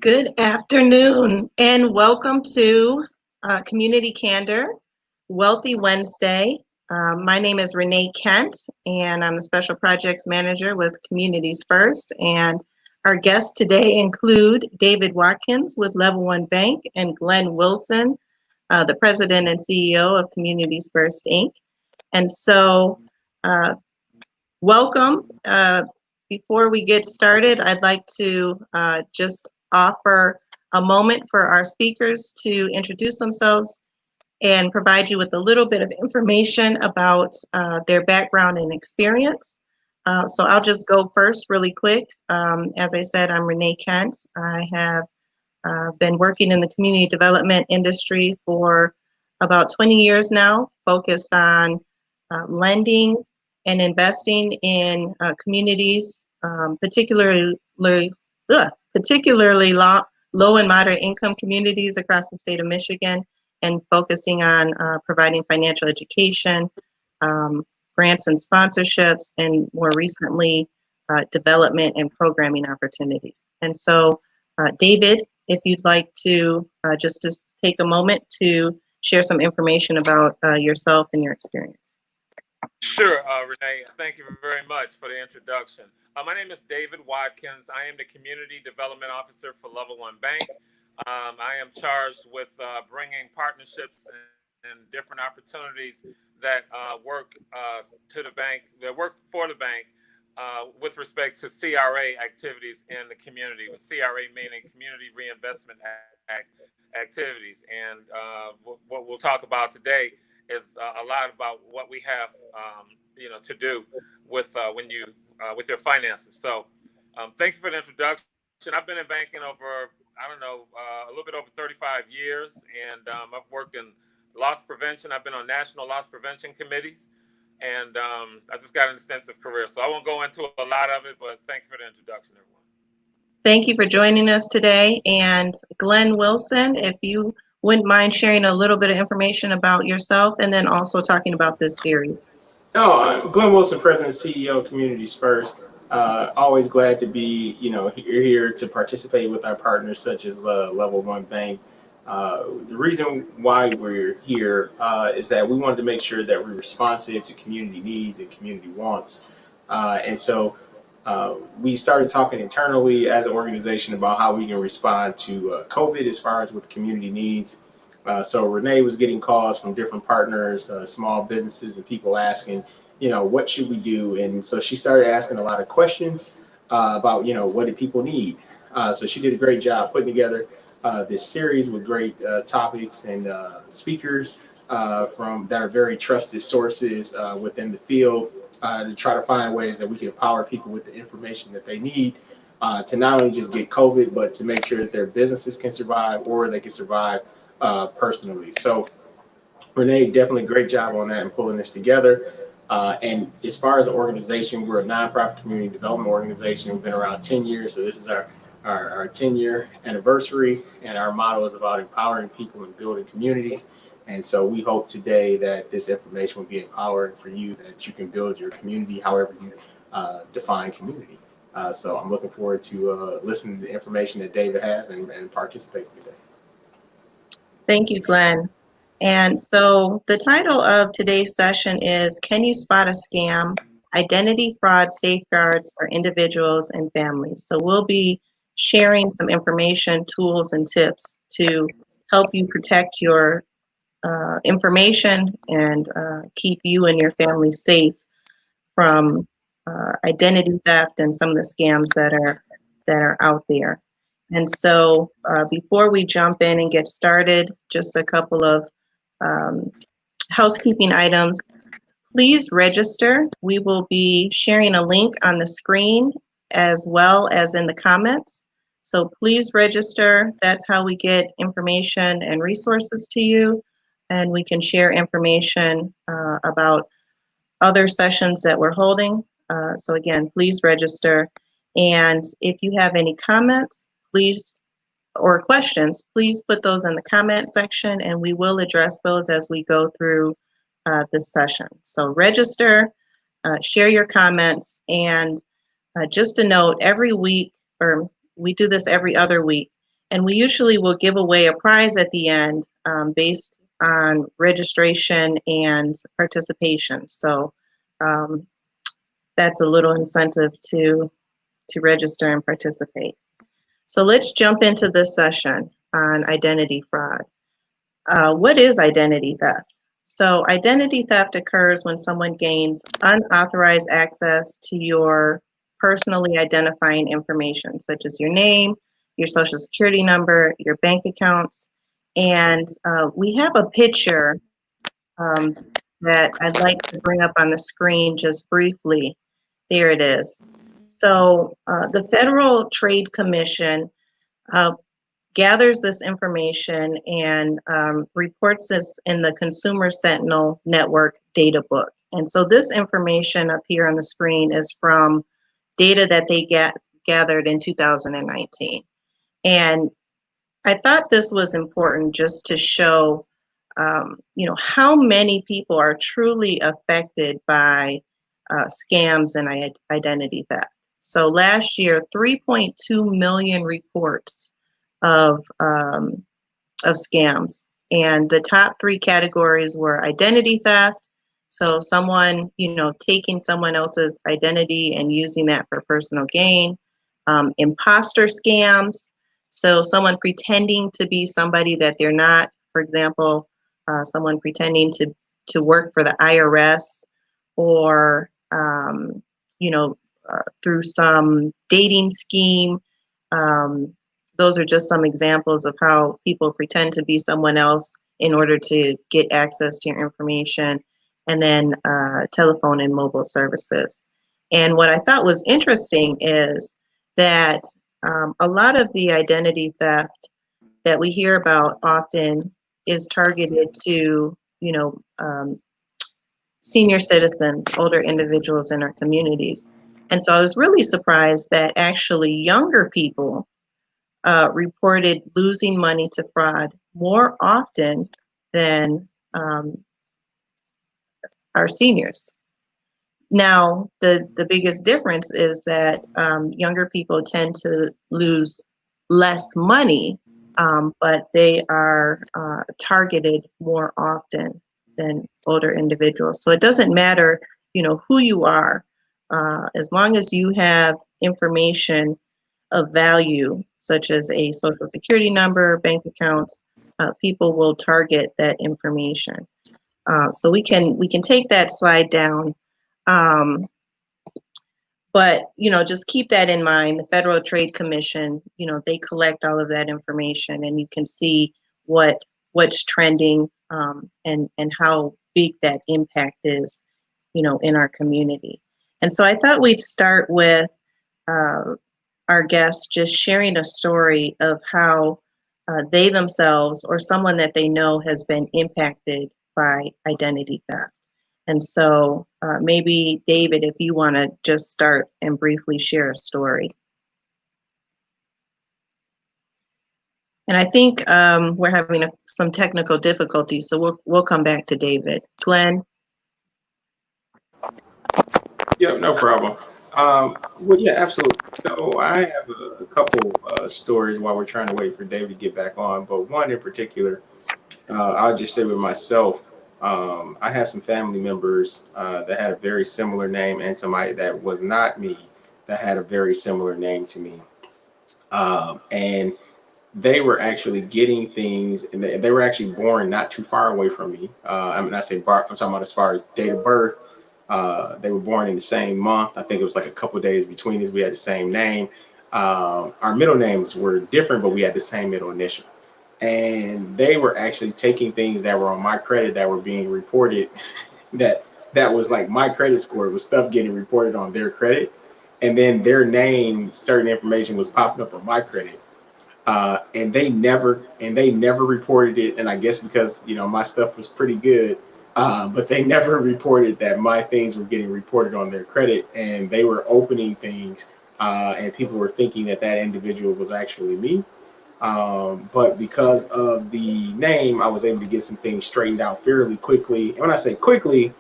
Good afternoon and welcome to Community Candor, Wealthy Wednesday. My name is Renee Kent and I'm the Special Projects Manager with Communities First. And our guests today include David Watkins with Level One Bank and Glenn Wilson, the President and CEO of Communities First, Inc. And so, welcome. Before we get started, I'd like to just offer a moment for our speakers to introduce themselves and provide you with a little bit of information about their background and experience. So I'll just go first really quick. As I said, I'm Renee Kent. I have been working in the community development industry for about 20 years now, focused on lending and investing in communities, particularly low and moderate income communities across the state of Michigan, and focusing on providing financial education, grants and sponsorships, and more recently, development and programming opportunities. And so, David, if you'd like to just take a moment to share some information about yourself and your experience. Sure, Renee. Thank you very much for the introduction. My name is David Watkins. I am the Community Development Officer for Level One Bank. I am charged with bringing partnerships and different opportunities that work to the bank, that work for the bank with respect to CRA activities in the community, with CRA meaning Community Reinvestment Act activities. And what we'll talk about today is a lot about what we have, to do with with your finances. So, thank you for the introduction. I've been in banking over, a little bit over 35 years, and I've worked in loss prevention. I've been on national loss prevention committees, and I just got an extensive career. So I won't go into a lot of it, but thank you for the introduction, everyone. Thank you for joining us today. And Glenn Wilson, if you wouldn't mind sharing a little bit of information about yourself and then also talking about this series. I'm Glenn Wilson, President and CEO of Communities First. Always glad to be, here to participate with our partners such as Level One Bank. The reason why we're here is that we wanted to make sure that we're responsive to community needs and community wants. And so we started talking internally as an organization about how we can respond to COVID as far as with community needs. So Renee was getting calls from different partners, small businesses, and people asking, what should we do? And so she started asking a lot of questions about, what do people need? So she did a great job putting together this series with great topics and speakers from that are very trusted sources within the field to try to find ways that we can empower people with the information that they need to not only just get COVID, but to make sure that their businesses can survive or they can survive personally. So Renee, definitely great job on that and pulling this together. And as far as the organization, we're a nonprofit community development organization. We've been around 10 years, so this is our 10-year anniversary, and our motto is about empowering people and building communities. And so we hope today that this information will be empowering for you, that you can build your community however you define community. So I'm looking forward to listening to the information that David has and participating today. Thank you, Glenn. And so the title of today's session is Can You Spot a Scam? Identity Fraud Safeguards for Individuals and Families. So we'll be sharing some information, tools, and tips to help you protect your information and keep you and your family safe from identity theft and some of the scams that are out there. And so before we jump in and get started, just a couple of housekeeping items. Please register. We will be sharing a link on the screen as well as in the comments. So please register. That's how we get information and resources to you. And we can share information about other sessions that we're holding. So again, please register. And if you have any comments, please, or questions, please put those in the comment section and we will address those as we go through this session. So register, share your comments, and just a note, every week, or we do this every other week, And we usually will give away a prize at the end based on registration and participation. So that's a little incentive to register and participate. So let's jump into this session on identity fraud. What is identity theft? So identity theft occurs when someone gains unauthorized access to your personally identifying information, such as your name, your social security number, your bank accounts. And we have a picture that I'd like to bring up on the screen just briefly. There it is. So the Federal Trade Commission gathers this information and reports this in the Consumer Sentinel Network data book. And so this information up here on the screen is from data that they gathered in 2019. And I thought this was important just to show how many people are truly affected by scams and identity theft. So last year, 3.2 million reports of scams, and the top three categories were identity theft. So someone, taking someone else's identity and using that for personal gain. Imposter scams. So someone pretending to be somebody that they're not. For example, someone pretending to work for the IRS, or through some dating scheme. Those are just some examples of how people pretend to be someone else in order to get access to your information. And then telephone and mobile services. And what I thought was interesting is that a lot of the identity theft that we hear about often is targeted to, senior citizens, older individuals in our communities. And so I was really surprised that actually younger people reported losing money to fraud more often than our seniors. Now, the biggest difference is that younger people tend to lose less money, but they are targeted more often than older individuals. So it doesn't matter, who you are, as long as you have information of value, such as a social security number, bank accounts, people will target that information. So we can take that slide down. But, just keep that in mind. The Federal Trade Commission, they collect all of that information, and you can see what's trending and how big that impact is, in our community. And so I thought we'd start with our guests just sharing a story of how they themselves or someone that they know has been impacted by identity theft. And so maybe, David, if you want to just start and briefly share a story. And I think we're having some technical difficulties, so we'll come back to David. Glenn? Yeah, no problem. Well, yeah, absolutely. So I have a couple stories while we're trying to wait for David to get back on, but one in particular, I'll just say with myself, I had some family members that had a very similar name, and somebody that was not me that had a very similar name to me. And they were actually getting things, and they were actually born not too far away from me. I'm talking about as far as date of birth. They were born in the same month. I think it was like a couple of days between us. We had the same name. Our middle names were different, but we had the same middle initial. And they were actually taking things that were on my credit that were being reported that was like my credit score was stuff getting reported on their credit. And then their name, certain information was popping up on my credit. And they never reported it. And I guess because, my stuff was pretty good, but they never reported that my things were getting reported on their credit, and they were opening things and people were thinking that individual was actually me. But because of the name, I was able to get some things straightened out fairly quickly. And when I say quickly,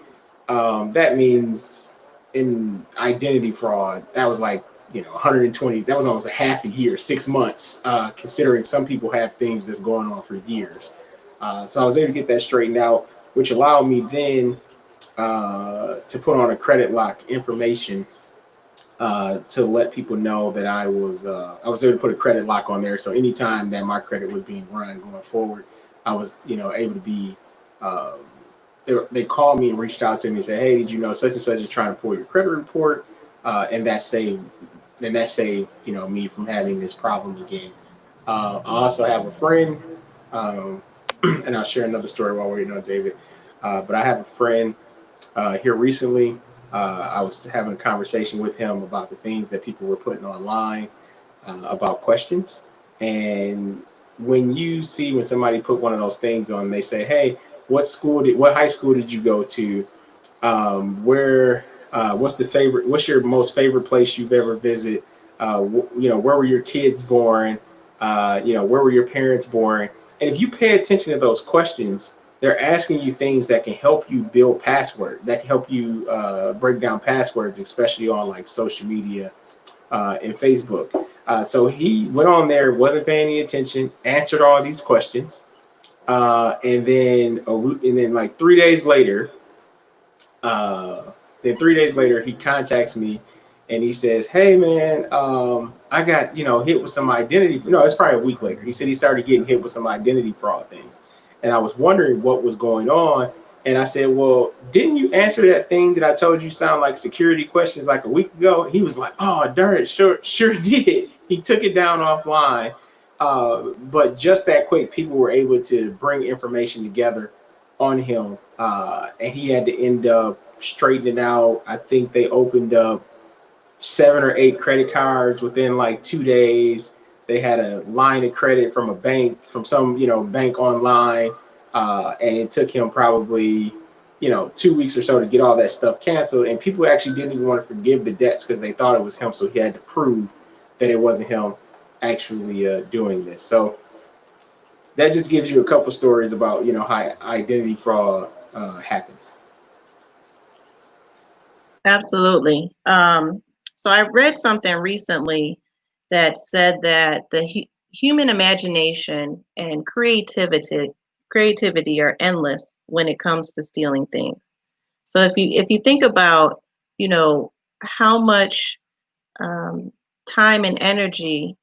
that means in identity fraud, that was like 120. That was almost a half a year, 6 months, considering some people have things that's going on for years. So I was able to get that straightened out, which allowed me then to put on a credit lock information to let people know that I was able to put a credit lock on there. So anytime that my credit was being run going forward, I was able to be. They called me and reached out to me and said, "Hey, did you know such and such is trying to pull your credit report?" And that saved me from having this problem again. I also have a friend, and I'll share another story while we're waiting on David. But I have a friend here recently. I was having a conversation with him about the things that people were putting online about questions. And when somebody put one of those things on, they say, "Hey, what high school did you go to? What's your most favorite place you've ever visited? Where were your kids born? Where were your parents born?" And if you pay attention to those questions, they're asking you things that can help you build passwords, that can help you break down passwords, especially on like social media and Facebook. So he went on there, wasn't paying any attention, answered all these questions, and then like 3 days later, he contacts me and he says, "Hey man, I got hit with some identity. No, it's probably a week later. He said he started getting hit with some identity fraud things, and I was wondering what was going on." And I said, "Well, didn't you answer that thing that I told you sound like security questions like a week ago?" He was like, "Oh, darn it, sure did." He took it down offline, but just that quick, people were able to bring information together on him, and he had to end up straightening out. I think they opened up 7 or 8 credit cards within like 2 days. They had a line of credit from a bank, from some bank online, and it took him probably 2 weeks or so to get all that stuff canceled. And people actually didn't even want to forgive the debts because they thought it was him, so he had to prove that it wasn't him actually doing this. So that just gives you a couple stories about how identity fraud happens. Absolutely. So I read something recently that said that the human imagination and creativity are endless when it comes to stealing things. So if you think about how much time and energy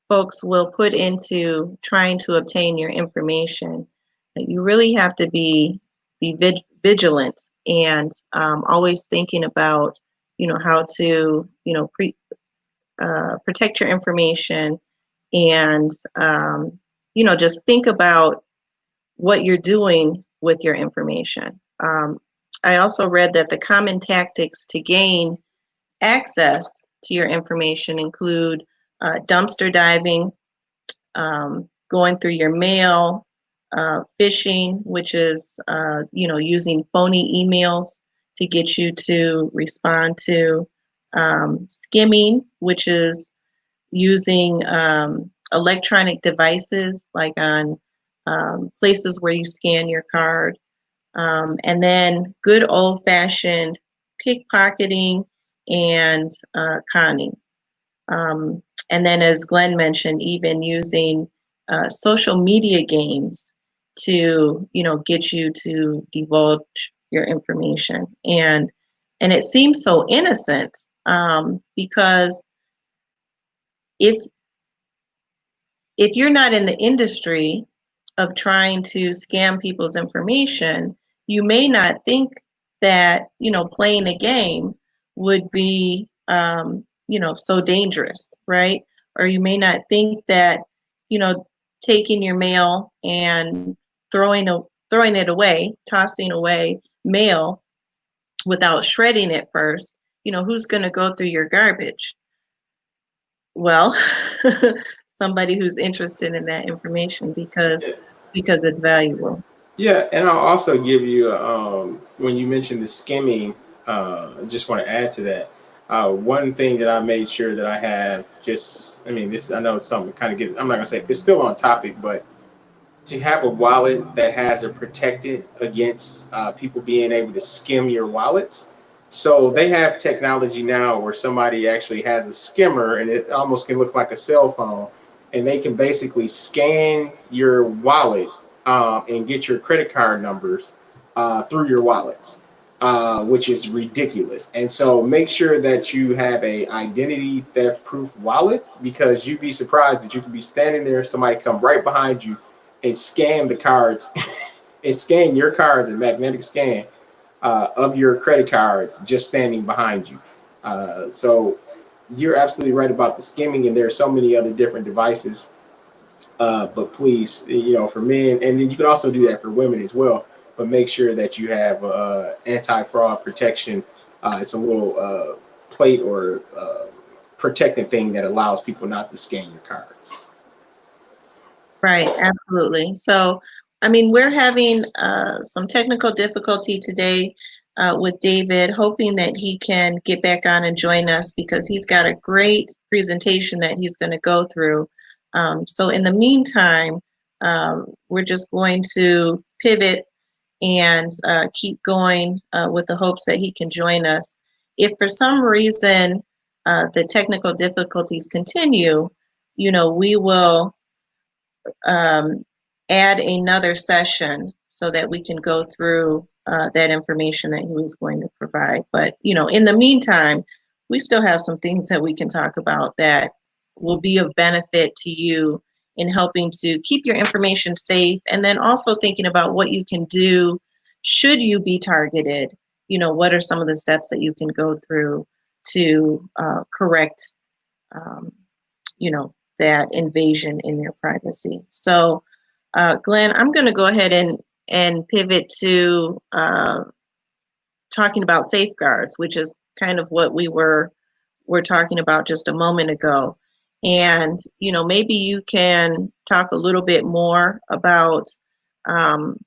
folks will put into trying to obtain your information, you really have to be vigilant and always thinking about how to protect your information, and just think about what you're doing with your information. I also read that the common tactics to gain access to your information include dumpster diving, going through your mail, phishing, which is using phony emails to get you to respond to, skimming, which is using electronic devices like on places where you scan your card, and then good old-fashioned pickpocketing and conning. And then, as Glenn mentioned, even using social media games to get you to divulge your information. And it seems so innocent, because if you're not in the industry of trying to scam people's information, you may not think that playing a game would be so dangerous, right? Or you may not think that taking your mail and throwing it away, tossing away mail without shredding it first, who's going to go through your garbage? Well, somebody who's interested in that information because it's valuable. Yeah, and I'll also give you when you mentioned the skimming, I just want to add to that. One thing that I made sure that I have, this I know it's something kind of I'm not gonna say it's still on topic, but to have a wallet that has it protected against people being able to skim your wallets, So they have technology now where somebody actually has a skimmer and it almost can look like a cell phone, and they can basically scan your wallet and get your credit card numbers through your wallets, which is ridiculous. And so make sure that you have a identity theft proof wallet, because you'd be surprised that you could be standing there, somebody come right behind you and scan the cards and scan your cards and magnetic scan of your credit cards just standing behind you. So you're absolutely right about the skimming, and there are so many other different devices. But please, for men, and then you can also do that for women as well. But make sure that you have anti-fraud protection. It's a little plate or protecting thing that allows people not to scan your cards. Right, absolutely. So, I mean, we're having some technical difficulty today with David, hoping that he can get back on and join us because he's got a great presentation that he's going to go through. So in the meantime, we're just going to pivot and keep going with the hopes that he can join us. If for some reason the technical difficulties continue, we will add another session so that we can go through that information that he was going to provide. But, in the meantime, we still have some things that we can talk about that will be of benefit to you in helping to keep your information safe, and then also thinking about what you can do should you be targeted. What are some of the steps that you can go through to correct, that invasion in their privacy. So, Glenn, I'm going to go ahead and pivot to talking about safeguards, which is kind of what we were talking about just a moment ago. And maybe you can talk a little bit more about some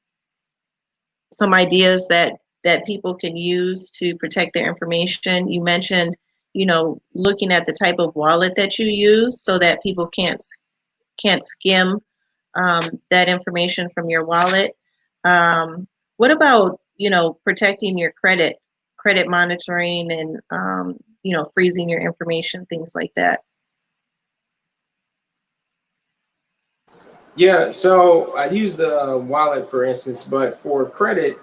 ideas that people can use to protect their information. You mentioned, looking at the type of wallet that you use so that people can't skim that information from your wallet. What about, protecting your credit monitoring and, freezing your information, things like that? Yeah, so I use the wallet for instance, but for credit,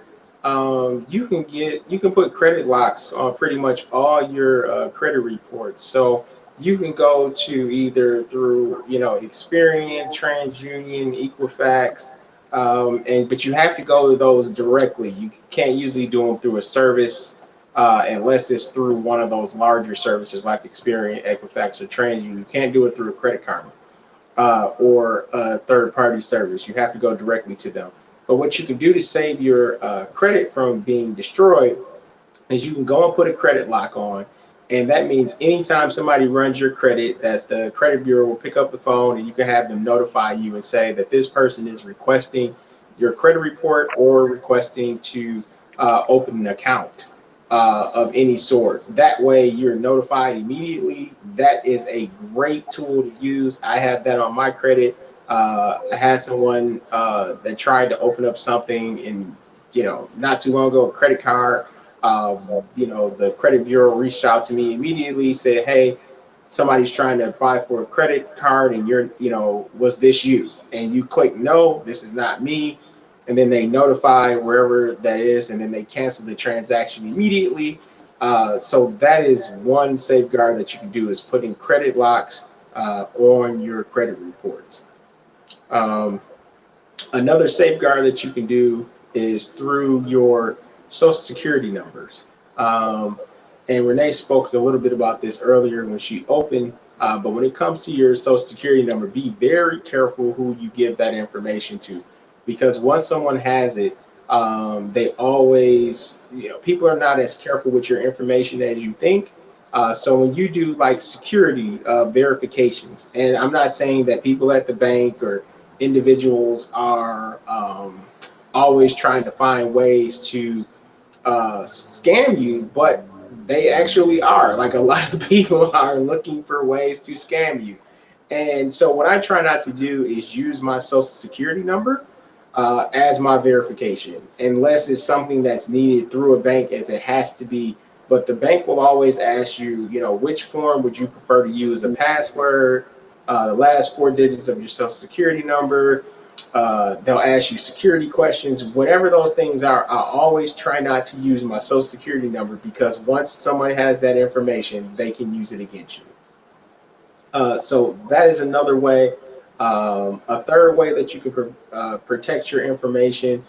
you can put credit locks on pretty much all your credit reports. So you can go to either through Experian, TransUnion, Equifax, and but you have to go to those directly. You can't usually do them through a service unless it's through one of those larger services like Experian, Equifax, or TransUnion. You can't do it through a Credit Karma or a third-party service. You have to go directly to them. But what you can do to save your credit from being destroyed is you can go and put a credit lock on, and that means anytime somebody runs your credit, that the credit bureau will pick up the phone and you can have them notify you and say that this person is requesting your credit report or requesting to open an account of any sort. That way you're notified immediately. That is a great tool to use. I have that on my credit. I had someone that tried to open up something in, not too long ago, a credit card. The credit bureau reached out to me immediately, said, hey, somebody's trying to apply for a credit card and was this you? And you click, no, this is not me. And then they notify wherever that is, and then they cancel the transaction immediately. So that is one safeguard that you can do, is putting credit locks on your credit reports. Another safeguard that you can do is through your social security numbers. And Renee spoke a little bit about this earlier when she opened, but when it comes to your social security number, be very careful who you give that information to, because once someone has it, they always, people are not as careful with your information as you think. So when you do like security verifications, and I'm not saying that people at the bank or individuals are always trying to find ways to scam you, but they actually are. Like, a lot of people are looking for ways to scam you. And so what I try not to do is use my social security number as my verification, unless it's something that's needed through a bank. If it has to be but the bank will always ask you, which form would you prefer to use, a password, the last 4 digits of your social security number. They'll ask you security questions. Whatever those things are, I always try not to use my social security number, because once someone has that information, they can use it against you. So that is another way. A third way that you can protect your information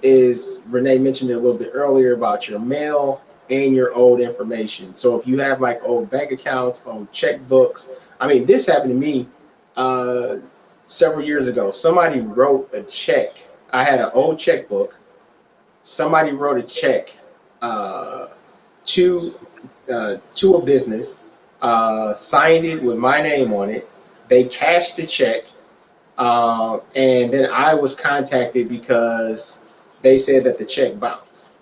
is, Renee mentioned it a little bit earlier, about your mail and your old information. So if you have like old bank accounts, old checkbooks, I mean, this happened to me several years ago. Somebody wrote a check. I had an old checkbook. Somebody wrote a check to a business, signed it with my name on it. They cashed the check, and then I was contacted because they said that the check bounced.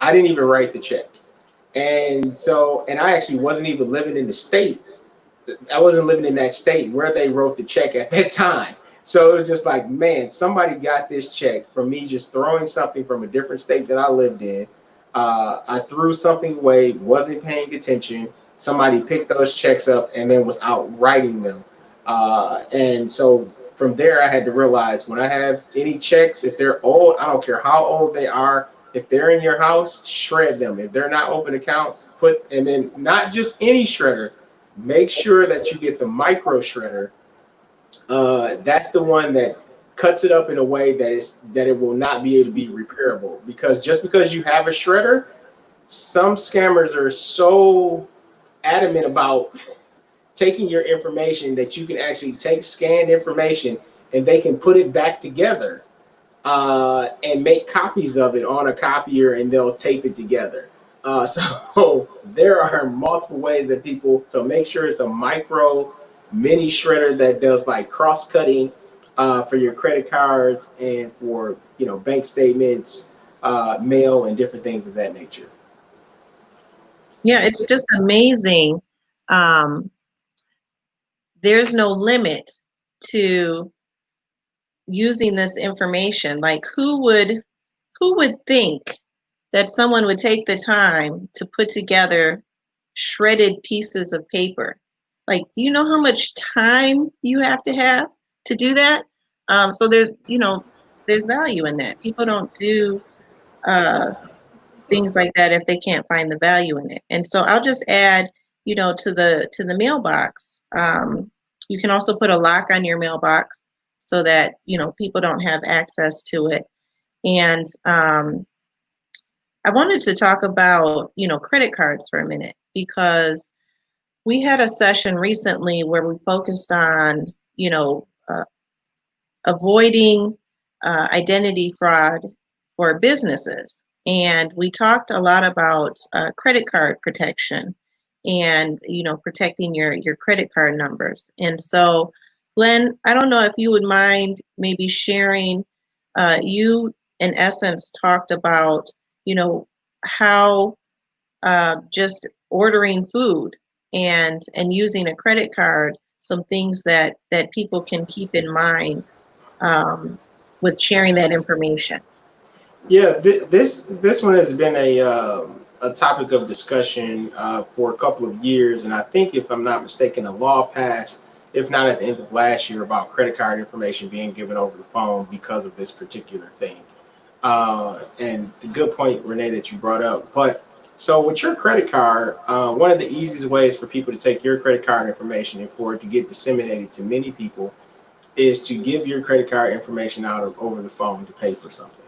I didn't even write the check, and I actually wasn't even living in the state. I wasn't living in that state where they wrote the check at that time. So it was just like, man, somebody got this check from me just throwing something from a different state that I lived in. I threw something away, wasn't paying attention. Somebody picked those checks up and then was out writing them. And so from there, I had to realize, when I have any checks, if they're old, I don't care how old they are, if they're in your house, shred them. If they're not open accounts, and then not just any shredder, make sure that you get the micro shredder. That's the one that cuts it up in a way that it will not be able to be repairable. Because just because you have a shredder, some scammers are so adamant about taking your information that you can actually take scanned information and they can put it back together and make copies of it on a copier, and they'll tape it together. So there are multiple ways that so make sure it's a micro mini shredder that does like cross cutting for your credit cards and for bank statements, mail, and different things of that nature. Yeah, it's just amazing. There's no limit to using this information. Like, who would think that someone would take the time to put together shredded pieces of paper? Like, you know how much time you have to do that? So there's value in that. People don't do things like that if they can't find the value in it. And so I'll just add, to the mailbox. You can also put a lock on your mailbox so that people don't have access to it. And I wanted to talk about credit cards for a minute, because we had a session recently where we focused on avoiding identity fraud for businesses. And we talked a lot about credit card protection and, protecting your credit card numbers. And so, Glenn, I don't know if you would mind maybe sharing, you in essence talked about, how just ordering food and using a credit card, some things that people can keep in mind with sharing that information. Yeah, this one has been a topic of discussion for a couple of years, and I think, if I'm not mistaken, a law passed, if not at the end of last year, about credit card information being given over the phone because of this particular thing. And the good point, Renee, that you brought up. But so with your credit card, one of the easiest ways for people to take your credit card information and for it to get disseminated to many people is to give your credit card information out over the phone to pay for something.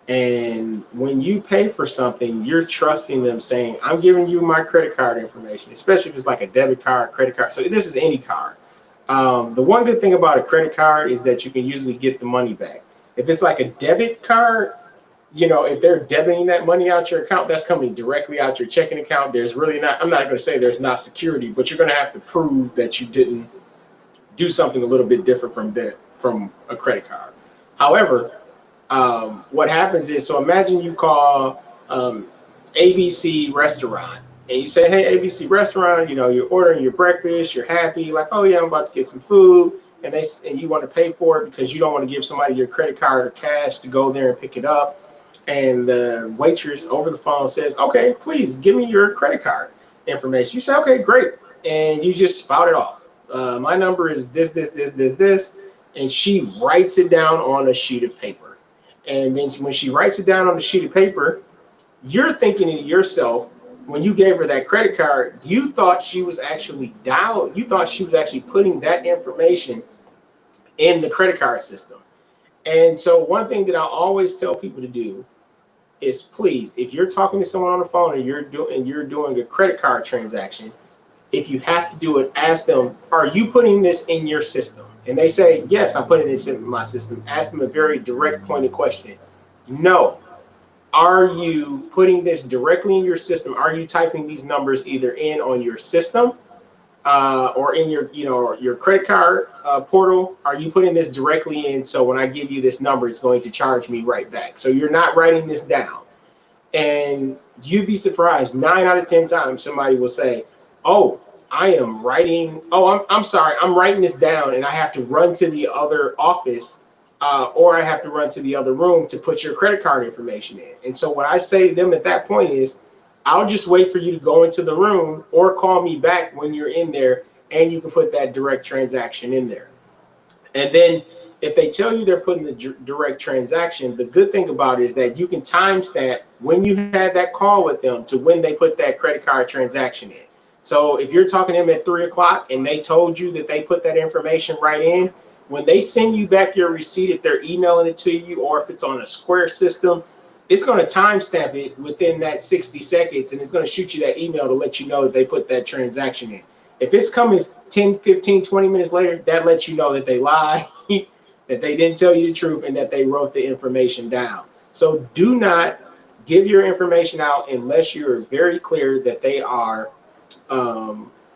And when you pay for something, you're trusting them, saying, I'm giving you my credit card information, especially if it's like a debit card, credit card. So this is any card. The one good thing about a credit card is that you can usually get the money back. If it's like a debit card, if they're debiting that money out your account, that's coming directly out your checking account. There's really not, I'm not going to say there's not security, but you're going to have to prove that you didn't do something a little bit different from a credit card. However, what happens is, so imagine you call ABC Restaurant and you say, hey, ABC Restaurant, you're ordering your breakfast, you're happy, you're like, oh yeah, I'm about to get some food, and you want to pay for it because you don't want to give somebody your credit card or cash to go there and pick it up. and the waitress over the phone says, okay, please give me your credit card information. You say, okay, great. And you just spout it off. My number is this. And she writes it down on a sheet of paper. And then when she writes it down on a sheet of paper, you're thinking to yourself, when you gave her that credit card, you thought she was actually you thought she was actually putting that information in the credit card system. And so one thing that I always tell people to do is, please, if you're talking to someone on the phone and you're doing a credit card transaction, if you have to do it, ask them, are you putting this in your system? And they say, yes, I'm putting this in my system. Ask them a very direct pointed question. No. Are you putting this directly in your system? Are you typing these numbers either in on your system or in your credit card portal? Are you putting this directly in? So when I give you this number, it's going to charge me right back. So you're not writing this down. And you'd be surprised, 9 out of 10 times somebody will say, oh, I'm sorry, I'm writing this down and I have to run to the other office or I have to run to the other room to put your credit card information in. And so what I say to them at that point is, I'll just wait for you to go into the room or call me back when you're in there and you can put that direct transaction in there. And then if they tell you they're putting the direct transaction, the good thing about it is that you can timestamp when you had that call with them to when they put that credit card transaction in. So if you're talking to them at 3 o'clock and they told you that they put that information right in, when they send you back your receipt, if they're emailing it to you or if it's on a Square system, it's going to timestamp it within that 60 seconds and it's going to shoot you that email to let you know that they put that transaction in. If it's coming 10, 15, 20 minutes later, that lets you know that they lied, that they didn't tell you the truth, and that they wrote the information down. So do not give your information out unless you're very clear that they are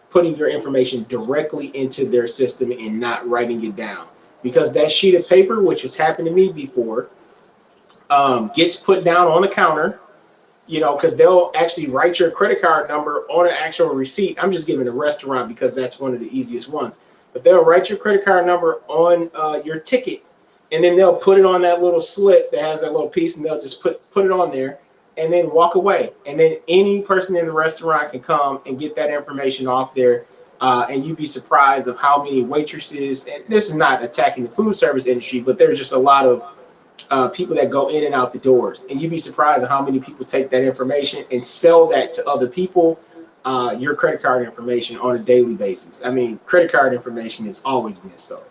putting your information directly into their system and not writing it down. Because that sheet of paper, which has happened to me before, gets put down on the counter, because they'll actually write your credit card number on an actual receipt. I'm just giving a restaurant because that's one of the easiest ones. But they'll write your credit card number on your ticket, and then they'll put it on that little slip that has that little piece, and they'll just put it on there and then walk away. And then any person in the restaurant can come and get that information off there. And you'd be surprised of how many waitresses, and this is not attacking the food service industry, but there's just a lot of people that go in and out the doors, and you'd be surprised at how many people take that information and sell that to other people, your credit card information on a daily basis. I mean, credit card information is always being sold.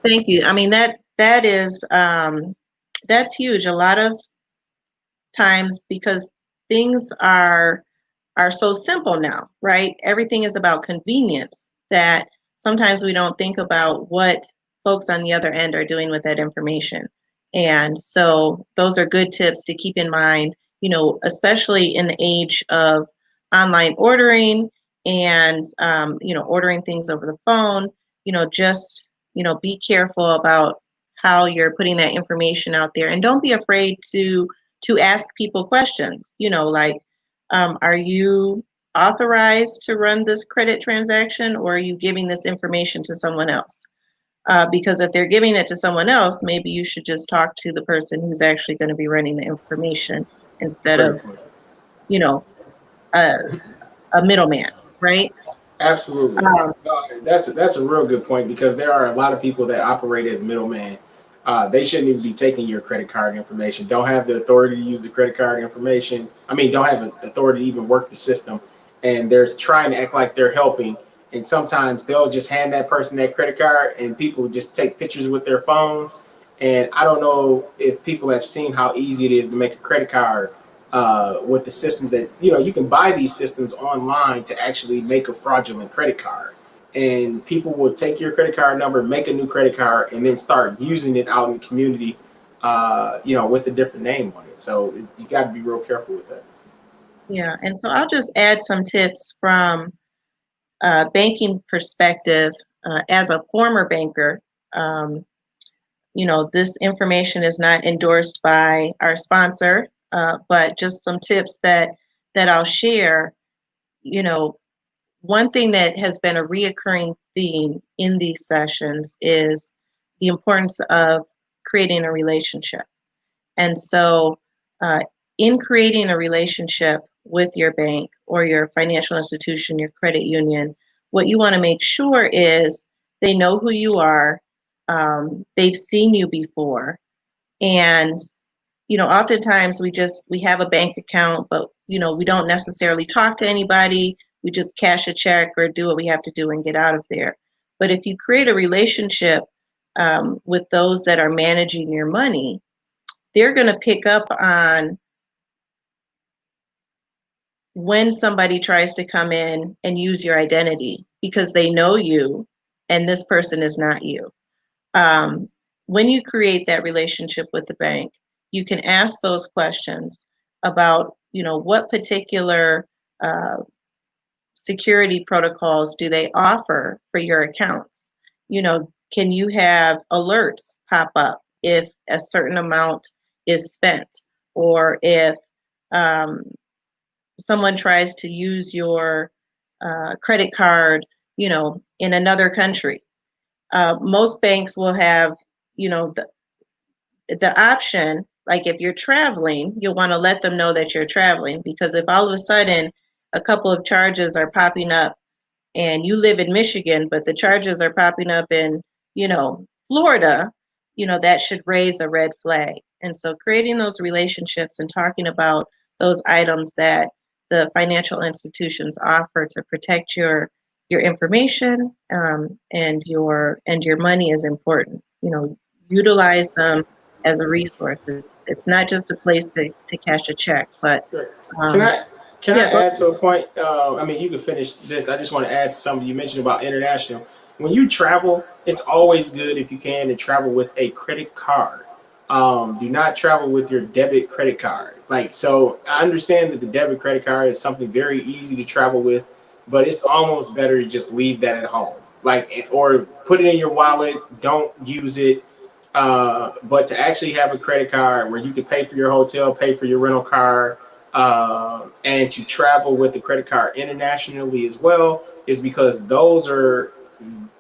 Thank you. I mean, that is that's huge. A lot of times, because things are so simple now, right? Everything is about convenience, that sometimes we don't think about what folks on the other end are doing with that information. And so those are good tips to keep in mind, especially in the age of online ordering and, ordering things over the phone, just, be careful about how you're putting that information out there, and don't be afraid to ask people questions, like, are you authorized to run this credit transaction, or are you giving this information to someone else? Because if they're giving it to someone else, maybe you should just talk to the person who's actually going to be running the information instead of, a middleman, right? Absolutely. Um, That's a real good point, because there are a lot of people that operate as middlemen. They shouldn't even be taking your credit card information, don't have the authority to use the credit card information. I mean, don't have the authority to even work the system. And they're trying to act like they're helping. And sometimes they'll just hand that person that credit card and people just take pictures with their phones. And I don't know if people have seen how easy it is to make a credit card with the systems that, you can buy these systems online to actually make a fraudulent credit card. And people will take your credit card number, make a new credit card, and then start using it out in the community, with a different name on it. So you got to be real careful with that. yeah, and so I'll just add some tips from a banking perspective. As a former banker, this information is not endorsed by our sponsor, but just some tips that I'll share. One thing that has been a reoccurring theme in these sessions is the importance of creating a relationship. And so in creating a relationship with your bank or your financial institution, your credit union, what you want to make sure is they know who you are, they've seen you before, and oftentimes we have a bank account, but we don't necessarily talk to anybody. We just cash a check or do what we have to do and get out of there. But if you create a relationship with those that are managing your money, they're going to pick up on when somebody tries to come in and use your identity because they know you and this person is not you. When you create that relationship with the bank, you can ask those questions about, what particular security protocols do they offer for your accounts? Can you have alerts pop up if a certain amount is spent, or if someone tries to use your credit card, in another country? Most banks will have, the option, like if you're traveling, you'll want to let them know that you're traveling, because if all of a sudden a couple of charges are popping up and you live in Michigan, but the charges are popping up in, Florida, that should raise a red flag. And so creating those relationships and talking about those items that the financial institutions offer to protect your information and your money is important. Utilize them as a resource. It's not just a place to cash a check, but Can I add to a point? I mean, you can finish this. I just want to add to something you mentioned about international. When you travel, it's always good if you can to travel with a credit card. Do not travel with your debit credit card. So I understand that the debit credit card is something very easy to travel with, but it's almost better to just leave that at home. Or put it in your wallet. Don't use it. But to actually have a credit card where you can pay for your hotel, pay for your rental car, and to travel with the credit card internationally as well, is because those are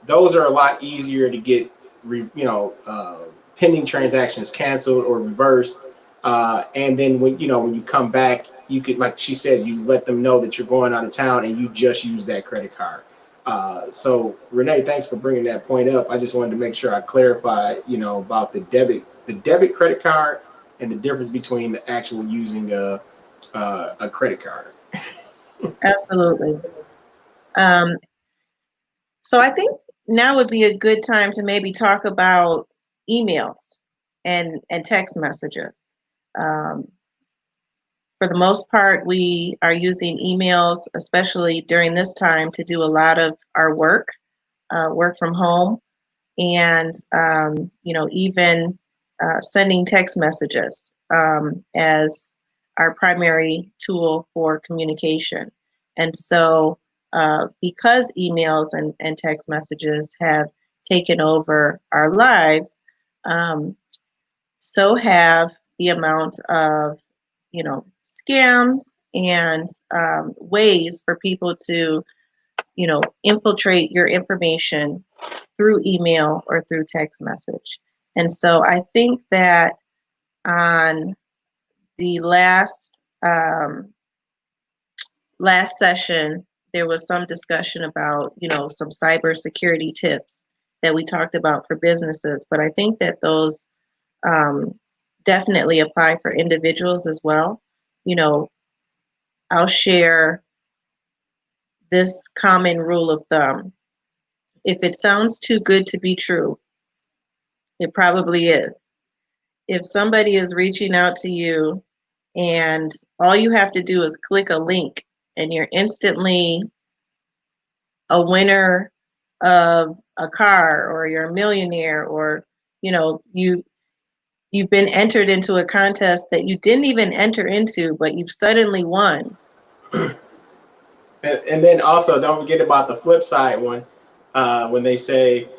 a lot easier to get, pending transactions canceled or reversed. And then when you come back, you could, like she said, you let them know that you're going out of town and you just use that credit card. So Renee, thanks for bringing that point up. I just wanted to make sure I clarified, about the debit credit card and the difference between the actual using a credit card. Absolutely. So I think now would be a good time to maybe talk about emails and text messages. For the most part, we are using emails, especially during this time, to do a lot of our work from home, and even sending text messages as our primary tool for communication. And so because emails and text messages have taken over our lives, so have the amount of scams and ways for people to infiltrate your information through email or through text message. And so I think that on the last session, there was some discussion about, some cybersecurity tips that we talked about for businesses, but I think that those definitely apply for individuals as well. I'll share this common rule of thumb. If it sounds too good to be true, it probably is. If somebody is reaching out to you and all you have to do is click a link and you're instantly a winner of a car, or you're a millionaire, or you've been entered into a contest that you didn't even enter into, but you've suddenly won. And then also don't forget about the flip side one, when they say,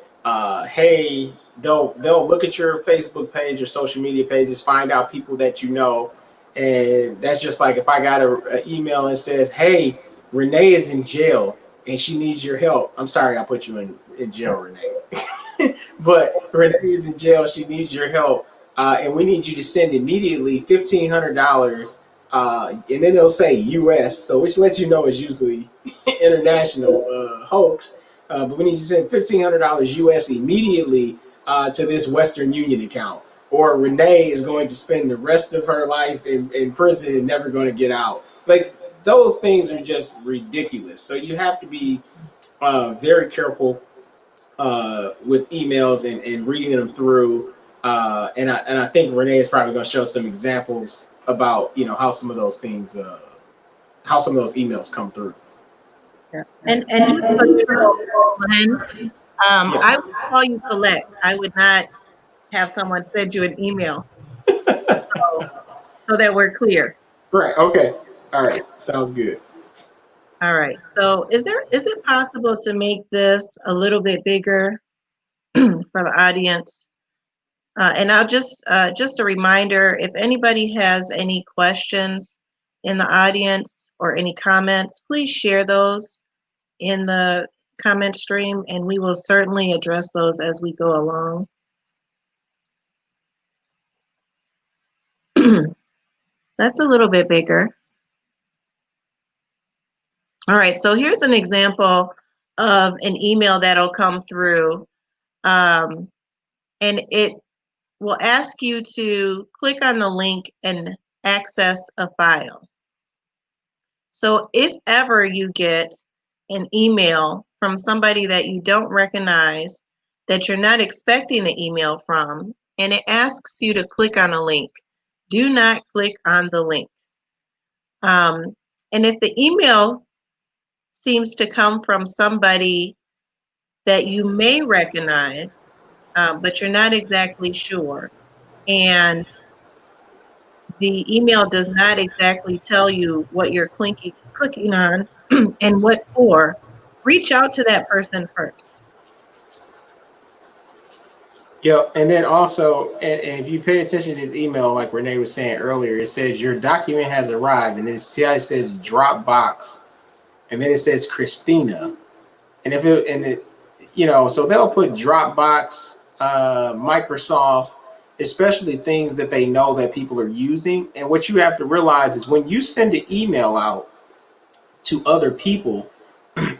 hey, they'll look at your Facebook page or social media pages, find out people that you know. And that's just like if I got an email and says, hey, Renee is in jail and she needs your help. I'm sorry I put you in jail, Renee. But Renee is in jail. She needs your help, and we need you to send immediately $1,500. And then they'll say U.S., so which lets you know it's usually international hoax. But we need you to send $1,500 U.S. immediately to this Western Union account, or Renee is going to spend the rest of her life in prison and never going to get out. Like, those things are just ridiculous. So you have to be very careful with emails and reading them through. And I think Renee is probably going to show some examples about how some of those things, how some of those emails come through. Yeah. And just so you know, Glenn, I would call you collect. I would not have someone send you an email. So that we're clear. Right. Okay. All right. Sounds good. All right. So is it possible to make this a little bit bigger for the audience? And I'll just a reminder, if anybody has any questions in the audience or any comments, please share those in the comment stream, and we will certainly address those as we go along. That's a little bit bigger. All right, so here's an example of an email that'll come through, and it will ask you to click on the link and access a file. So if ever you get an email from somebody that you don't recognize, that you're not expecting an email from, and it asks you to click on a link, do not click on the link. And if the email seems to come from somebody that you may recognize, but you're not exactly sure, and the email does not exactly tell you what you're clicking on and what for, reach out to that person first. Yeah, and then also, and if you pay attention to this email, like Renee was saying earlier, it says your document has arrived, and then see how it says Dropbox, and then it says Christina, and so they'll put Dropbox, Microsoft, especially things that they know that people are using. And what you have to realize is when you send an email out to other people,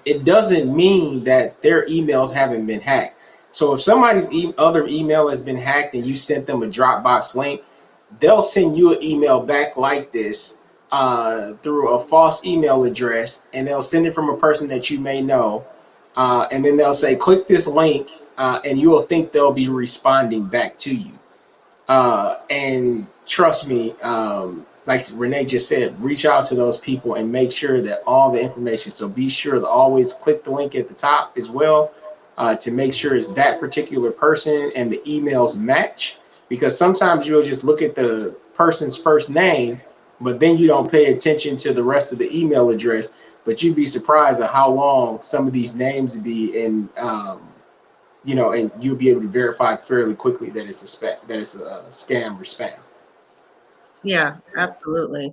it doesn't mean that their emails haven't been hacked. So if somebody's other email has been hacked and you sent them a Dropbox link, they'll send you an email back like this through a false email address, and they'll send it from a person that you may know. And then they'll say, click this link, and you will think they'll be responding back to you. And trust me, like Renee just said, reach out to those people and make sure that all the information. So be sure to always click the link at the top as well to make sure it's that particular person and the emails match. Because sometimes you'll just look at the person's first name, but then you don't pay attention to the rest of the email address. But you'd be surprised at how long some of these names be, and and you'll be able to verify fairly quickly that it's a scam or spam. Yeah, absolutely.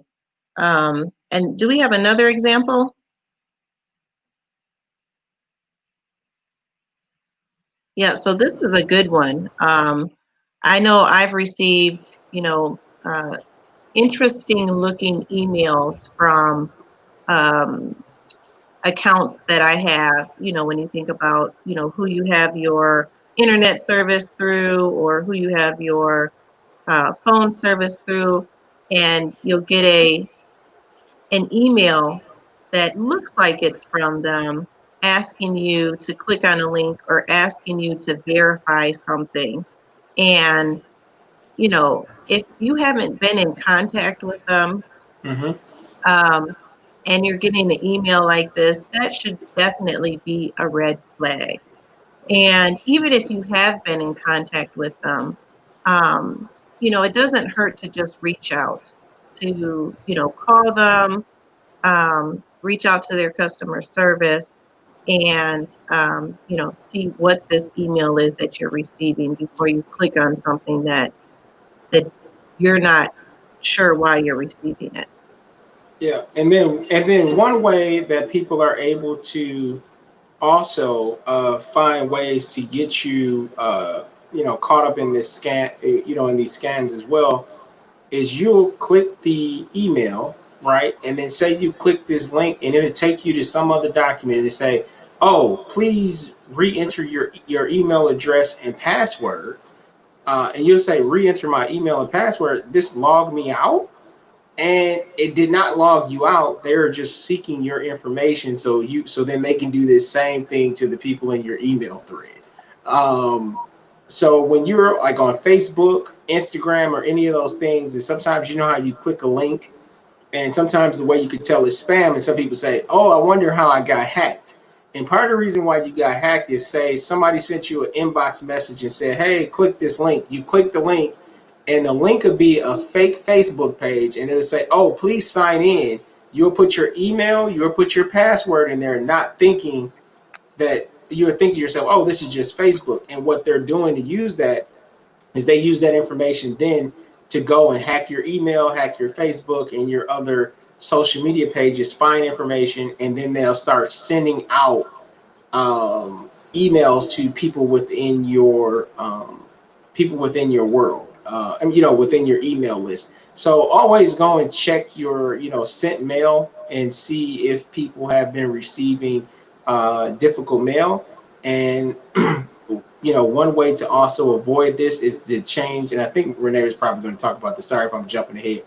And do we have another example? Yeah, so this is a good one. I know I've received, interesting looking emails from accounts that I have, when you think about, who you have your internet service through, or who you have your phone service through, and you'll get an email that looks like it's from them, asking you to click on a link or asking you to verify something. And, if you haven't been in contact with them, and you're getting an email like this, that should definitely be a red flag. And even if you have been in contact with them, it doesn't hurt to just reach out to, call them, reach out to their customer service, and, see what this email is that you're receiving before you click on something that you're not sure why you're receiving it. Yeah, and then one way that people are able to also find ways to get you, caught up in this in these scams as well, is you'll click the email, right? And then say you click this link and it'll take you to some other document and say, oh, please re-enter your email address and password. And you'll say, re-enter my email and password. This logged me out. And it did not log you out. They're just seeking your information so then they can do this same thing to the people in your email thread. So when you're like on Facebook, Instagram, or any of those things, and sometimes you know how you click a link, and sometimes the way you could tell is spam, and some people say, oh, I wonder how I got hacked. And part of the reason why you got hacked is, say somebody sent you an inbox message and said, hey, click this link. You click the link, and the link could be a fake Facebook page, and it'll say, oh, please sign in. You'll put your email, you'll put your password in there, not thinking that you're thinking to yourself, oh, this is just Facebook. And what they're doing to use that is they use that information then to go and hack your email, hack your Facebook, and your other social media pages, find information, and then they'll start sending out emails to people within your world, within your email list. So always go and check your, sent mail and see if people have been receiving difficult mail. And one way to also avoid this is to change, and I think Renee is probably going to talk about this. Sorry if I'm jumping ahead.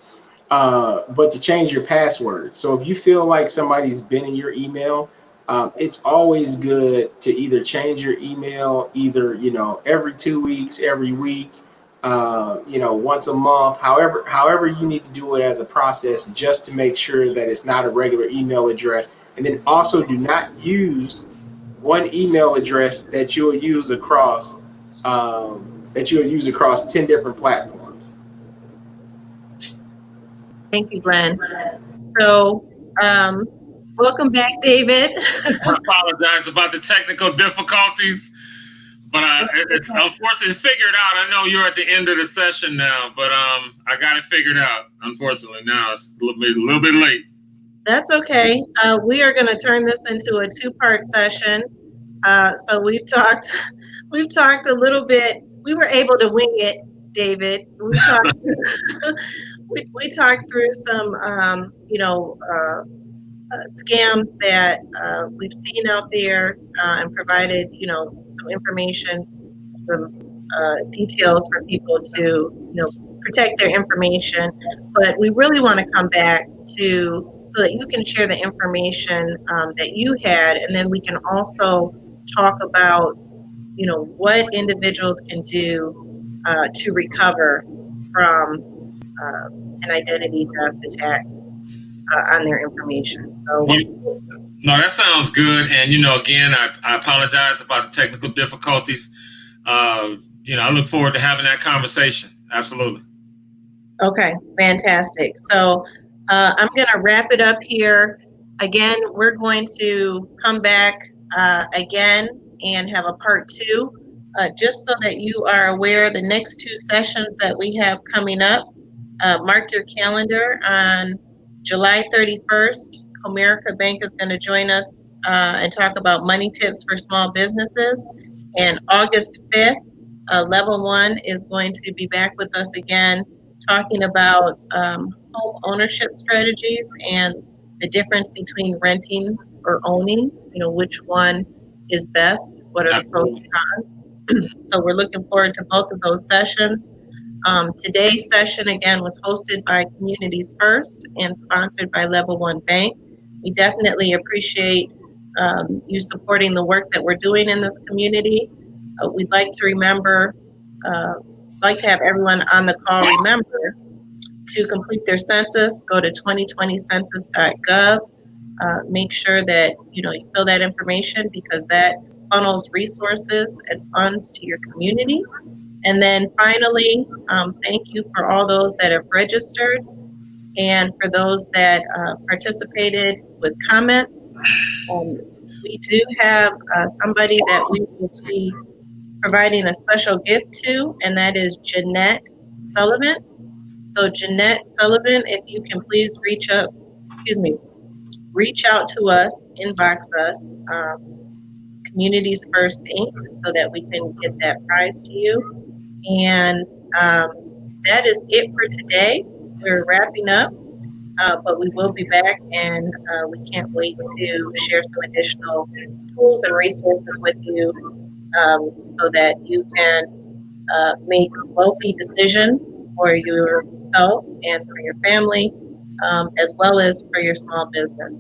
But to change your password. So if you feel like somebody's been in your email, it's always good to either change your email, either, every 2 weeks, every week, once a month, however you need to do it as a process, just to make sure that it's not a regular email address. And then also do not use one email address that you'll use across 10 different platforms. Thank you, Glenn. So, welcome back, David. I apologize about the technical difficulties, but it's unfortunately it's figured out. I know you're at the end of the session now, but I got it figured out. Unfortunately, now it's a little bit late. That's okay. We are going to turn this into a two-part session. So we've talked a little bit. We were able to wing it, David. We talked through some, scams that we've seen out there, and provided, some information, some details for people to, protect their information. But we really want to come back so that you can share the information that you had, and then we can also talk about, what individuals can do to recover from an identity theft attack on their information. So, no, that sounds good. And again, I apologize about the technical difficulties. I look forward to having that conversation. Absolutely. Okay, fantastic. So I'm going to wrap it up here. Again, we're going to come back again and have a part 2, just so that you are aware the next 2 sessions that we have coming up. Mark your calendar. On July 31st, Comerica Bank is going to join us and talk about money tips for small businesses. And August 5th, Level 1 is going to be back with us again, talking about home ownership strategies and the difference between renting or owning, which one is best, what are the pros and cons. So we're looking forward to both of those sessions. Today's session, again, was hosted by Communities First and sponsored by Level 1 Bank. We definitely appreciate you supporting the work that we're doing in this community. We'd like to have everyone on the call remember to complete their census. Go to 2020census.gov. Make sure that you fill that information, because that funnels resources and funds to your community. And then finally, thank you for all those that have registered and for those that participated with comments. We do have somebody that we will be providing a special gift to, and that is Jeanette Sullivan. So Jeanette Sullivan, if you can please reach out to us, inbox us, Communities First Inc., so that we can get that prize to you. And that is it for today. We're wrapping up, but we will be back, and we can't wait to share some additional tools and resources with you, so that you can make wealthy decisions for yourself and for your family, as well as for your small business.